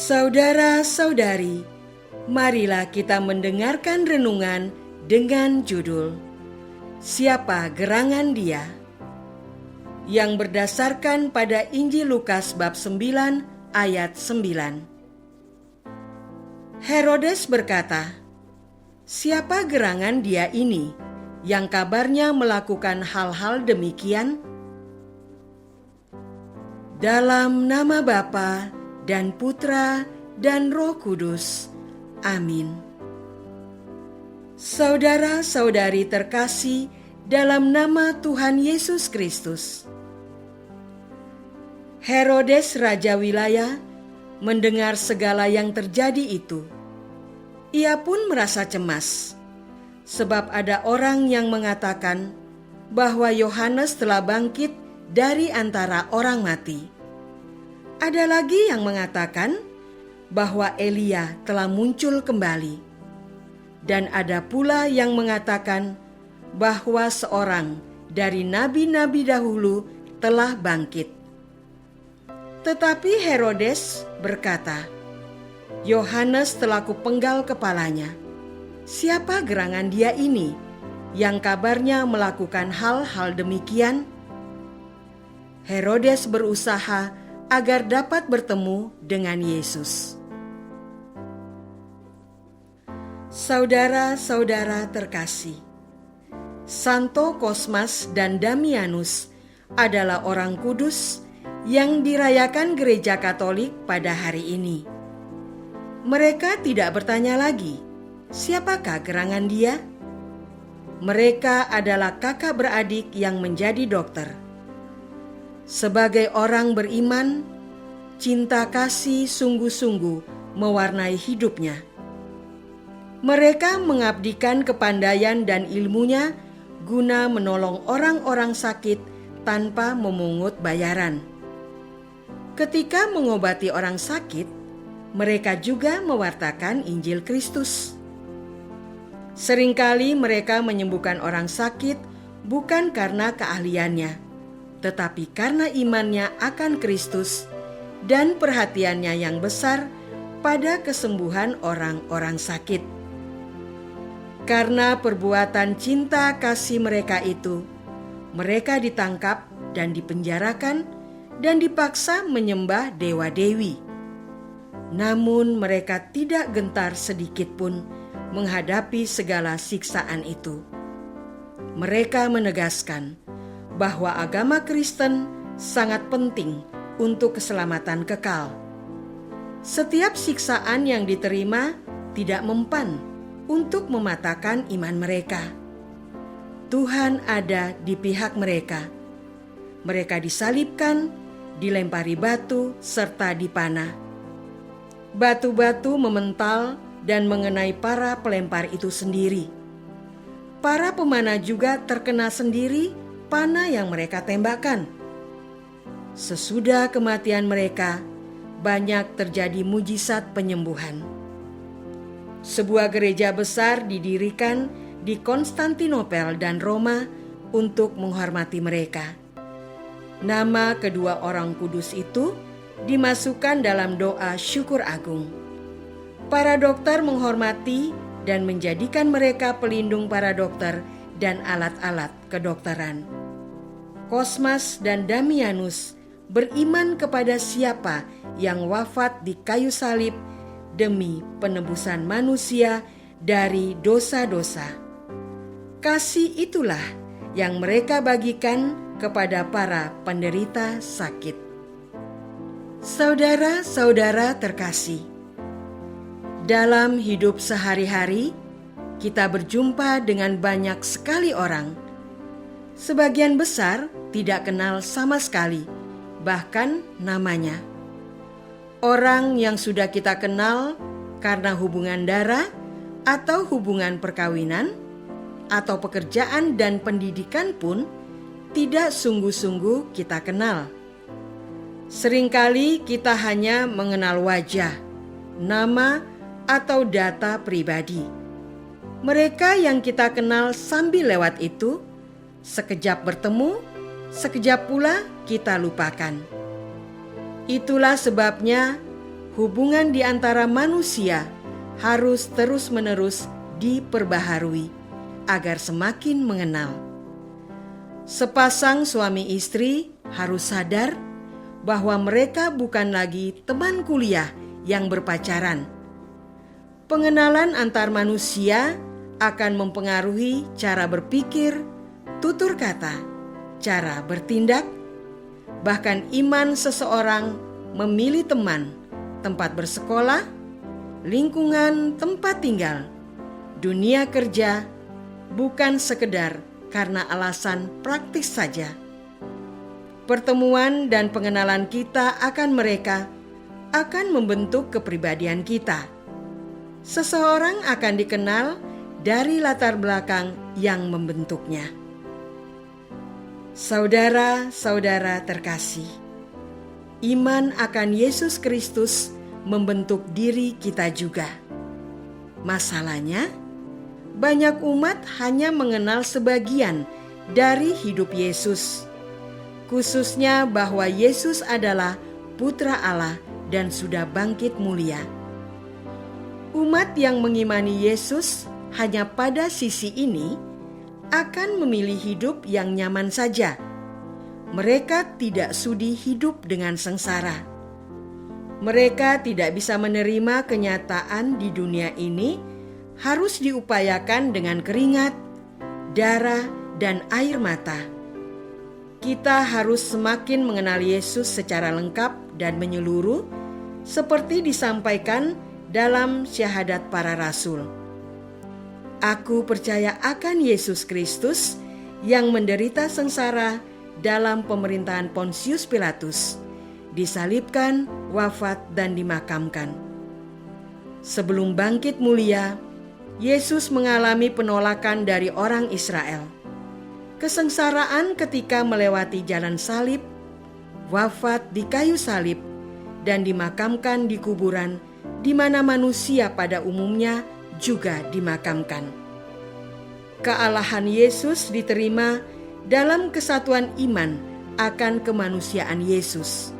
Saudara-saudari, marilah kita mendengarkan renungan dengan judul Siapa Gerangan Dia? Yang berdasarkan pada Injil Lukas bab 9 ayat 9. Herodes berkata, "Siapa gerangan dia ini yang kabarnya melakukan hal-hal demikian?" Dalam nama Bapa dan Putra dan Roh Kudus. Amin. Saudara-saudari terkasih dalam nama Tuhan Yesus Kristus. Herodes raja wilayah mendengar segala yang terjadi itu. Ia pun merasa cemas, sebab ada orang yang mengatakan bahwa Yohanes telah bangkit dari antara orang mati. Ada lagi yang mengatakan bahwa Elia telah muncul kembali. Dan ada pula yang mengatakan bahwa seorang dari nabi-nabi dahulu telah bangkit. Tetapi Herodes berkata, "Yohanes telah kupenggal kepalanya. Siapa gerangan dia ini yang kabarnya melakukan hal-hal demikian?" Herodes berusaha agar dapat bertemu dengan Yesus. Saudara-saudara terkasih, Santo Kosmas dan Damianus adalah orang kudus yang dirayakan Gereja Katolik pada hari ini. Mereka tidak bertanya lagi, siapakah gerangan dia? Mereka adalah kakak beradik yang menjadi dokter. Sebagai orang beriman, cinta kasih sungguh-sungguh mewarnai hidupnya. Mereka mengabdikan kepandaian dan ilmunya guna menolong orang-orang sakit tanpa memungut bayaran. Ketika mengobati orang sakit, mereka juga mewartakan Injil Kristus. Seringkali mereka menyembuhkan orang sakit bukan karena keahliannya, tetapi karena imannya akan Kristus dan perhatiannya yang besar pada kesembuhan orang-orang sakit. Karena perbuatan cinta kasih mereka itu, mereka ditangkap dan dipenjarakan dan dipaksa menyembah dewa-dewi. Namun mereka tidak gentar sedikit pun menghadapi segala siksaan itu. Mereka menegaskan bahwa agama Kristen sangat penting untuk keselamatan kekal. Setiap siksaan yang diterima tidak mempan untuk mematahkan iman mereka. Tuhan ada di pihak mereka. Mereka disalibkan, dilempari batu, serta dipanah. Batu-batu memental dan mengenai para pelempar itu sendiri. Para pemanah juga terkena sendiri panah yang mereka tembakkan. Sesudah kematian mereka, banyak terjadi mujizat penyembuhan. Sebuah gereja besar didirikan di Konstantinopel dan Roma untuk menghormati mereka. Nama kedua orang kudus itu dimasukkan dalam doa syukur agung. Para dokter menghormati dan menjadikan mereka pelindung para dokter dan alat-alat kedokteran. Kosmas dan Damianus beriman kepada siapa yang wafat di kayu salib demi penebusan manusia dari dosa-dosa. Kasih itulah yang mereka bagikan kepada para penderita sakit. Saudara-saudara terkasih, dalam hidup sehari-hari kita berjumpa dengan banyak sekali orang. Sebagian besar tidak kenal sama sekali, bahkan namanya. Orang yang sudah kita kenal karena hubungan darah atau hubungan perkawinan atau pekerjaan dan pendidikan pun tidak sungguh-sungguh kita kenal. Seringkali kita hanya mengenal wajah, nama, atau data pribadi. Mereka yang kita kenal sambil lewat itu, sekejap bertemu, sekejap pula kita lupakan. Itulah sebabnya hubungan di antara manusia harus terus-menerus diperbaharui agar semakin mengenal. Sepasang suami istri harus sadar bahwa mereka bukan lagi teman kuliah yang berpacaran. Pengenalan antar manusia akan mempengaruhi cara berpikir, tutur kata, cara bertindak, bahkan iman seseorang memilih teman, tempat bersekolah, lingkungan tempat tinggal, dunia kerja, bukan sekedar karena alasan praktis saja. Pertemuan dan pengenalan kita akan mereka akan membentuk kepribadian kita. Seseorang akan dikenal dari latar belakang yang membentuknya. Saudara-saudara terkasih, iman akan Yesus Kristus membentuk diri kita juga. Masalahnya, banyak umat hanya mengenal sebagian dari hidup Yesus, khususnya bahwa Yesus adalah Putra Allah dan sudah bangkit mulia. Umat yang mengimani Yesus hanya pada sisi ini akan memilih hidup yang nyaman saja. Mereka tidak sudi hidup dengan sengsara. Mereka tidak bisa menerima kenyataan di dunia ini harus diupayakan dengan keringat, darah, dan air mata. Kita harus semakin mengenal Yesus secara lengkap dan menyeluruh, seperti disampaikan dalam syahadat para rasul. Aku percaya akan Yesus Kristus yang menderita sengsara dalam pemerintahan Pontius Pilatus, disalibkan, wafat, dan dimakamkan. Sebelum bangkit mulia, Yesus mengalami penolakan dari orang Israel. Kesengsaraan ketika melewati jalan salib, wafat di kayu salib, dan dimakamkan di kuburan di mana manusia pada umumnya juga dimakamkan. Kealahan Yesus diterima dalam kesatuan iman akan kemanusiaan Yesus.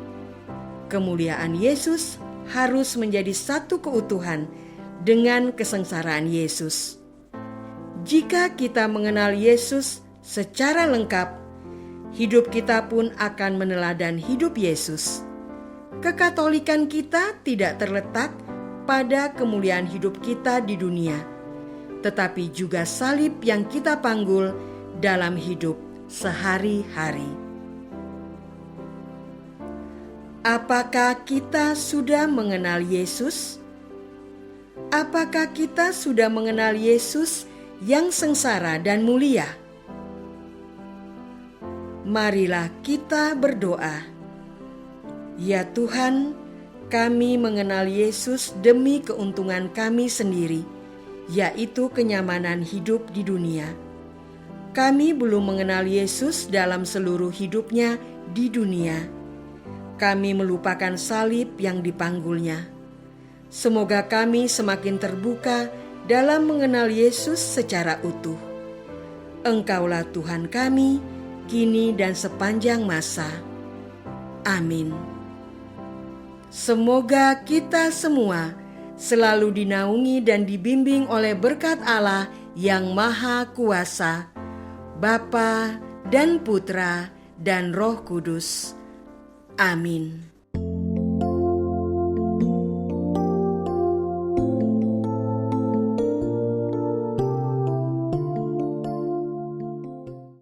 Kemuliaan Yesus harus menjadi satu keutuhan dengan kesengsaraan Yesus. Jika kita mengenal Yesus secara lengkap, hidup kita pun akan meneladan hidup Yesus. Kekatolikan kita tidak terletak pada kemuliaan hidup kita di dunia, tetapi juga salib yang kita panggul dalam hidup sehari-hari. Apakah kita sudah mengenal Yesus? Apakah kita sudah mengenal Yesus yang sengsara dan mulia? Marilah kita berdoa. Ya Tuhan, kami mengenal Yesus demi keuntungan kami sendiri, yaitu kenyamanan hidup di dunia. Kami belum mengenal Yesus dalam seluruh hidupnya di dunia. Kami melupakan salib yang dipanggulnya. Semoga kami semakin terbuka dalam mengenal Yesus secara utuh. Engkaulah Tuhan kami, kini dan sepanjang masa. Amin. Semoga kita semua selalu dinaungi dan dibimbing oleh berkat Allah yang Maha Kuasa, Bapa dan Putra dan Roh Kudus. Amin.